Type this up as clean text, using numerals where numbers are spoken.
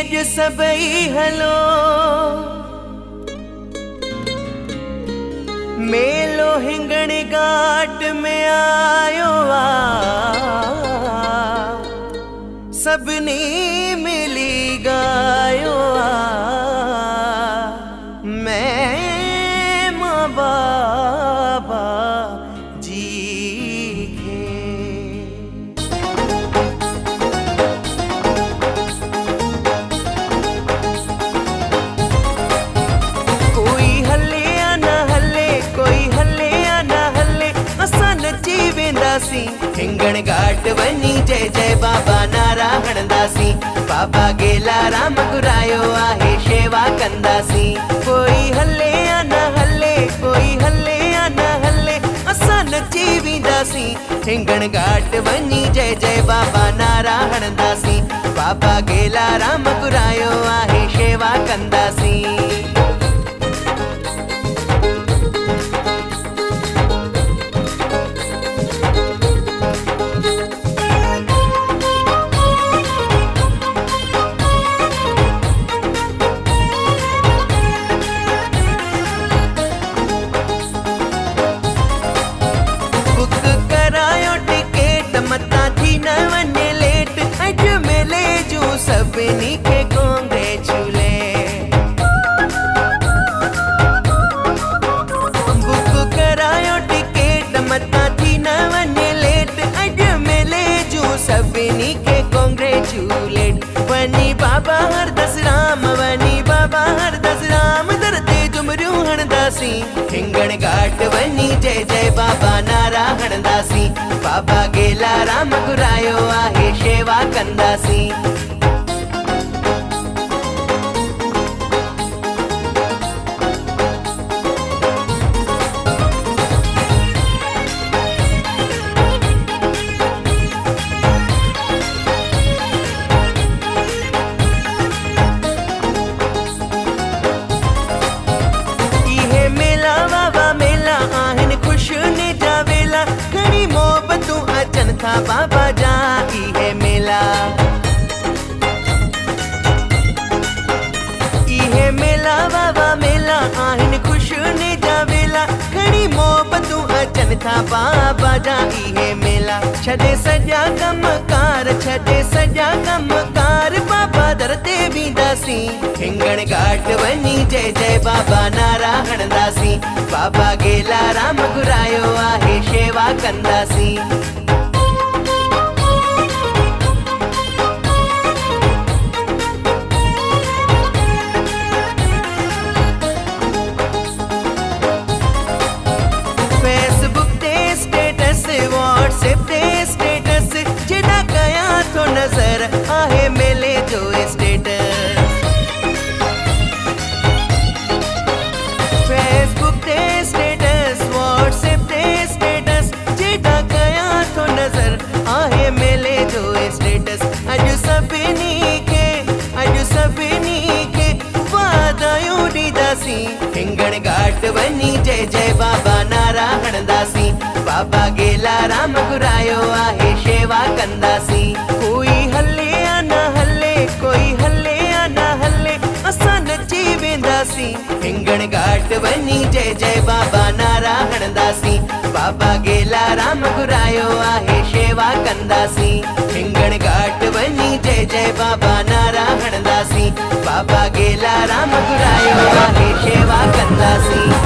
जो सबई हलो मेलो हिंगण घाट में आयो सबनी मिली गायो मैं माँ बाबा जी के। कोई हले या न हले, कोई हले या न हले, असां नची वेंदासीं हिंगण घाट वञी जय जय बाबा नारा हणंदासीं। बाबा गेलाराम घुरायो आहे शेवा कंदासीं। कोई हले या न हले, कोई हले या न हले, असां नची वेंदासीं हिंगण घाट वञी जय जय बाबा नारा हणंदासीं। बाबा गेलाराम घुरायो आहे शेवा कंदासीं। सभिनी खे कांग्रेचुलेट। बुक करायो टिकेट मता थी न वञे लेट। अॼु मेले जूं सभिनी खे कांग्रेचुलेट। वञी बाबा हरदस राम, वञी बाबा हरदस राम, दर ते झुमरियूं हणंदासीं हिंगण घाट वञी जय जय बाबा नारा हणंदासीं। बाबा गेलाराम घुरायो आहे शेवा कंदासीं। था बाबा जा इहे मेला, इहे मेला बाबा मेला आहिन खुशने जा वेला। घणी मोहबतूं अचन था बाबा जा इहे मेला। छॾे सॼा कमकार, छॾे सॼा कमकार, बाबा दर ते वेंदासीं हिंगण घाट वञी जय जय बाबा नारा हणंदासीं। बाबा गेलाराम घुरायो आहे शेवा कंदासीं। व्हाट्सएप ते स्टेटस जेड़ा कया तो नजर आहे मेले जो स्टेटस। फेसबुक ते स्टेटस, व्हाट्सएप ते स्टेटस जेड़ा कया तो नजर आहे मेले जो स्टेटस। अॼु सभिनी खे वाधायूं ॾींदासीं हिंगण घाट वञी जय जय बाबा नारा हणंदासीं। बाबा गेलाराम घुरायो आहे शेवा कंदासीं। कोई हले या न हले, कोई हले या न हले, असां नची वेंदासीं हिंगण घाट वञी जय जय बाबा नारा हणंदासीं। बाबा गेलाराम घुरायो आहे शेवा कंदासीं। हिंगण घाट वञी जय जय बाबा नारा हणंदासीं। बाबा गेलाराम घुरायो आहे शेवा कंदासीं।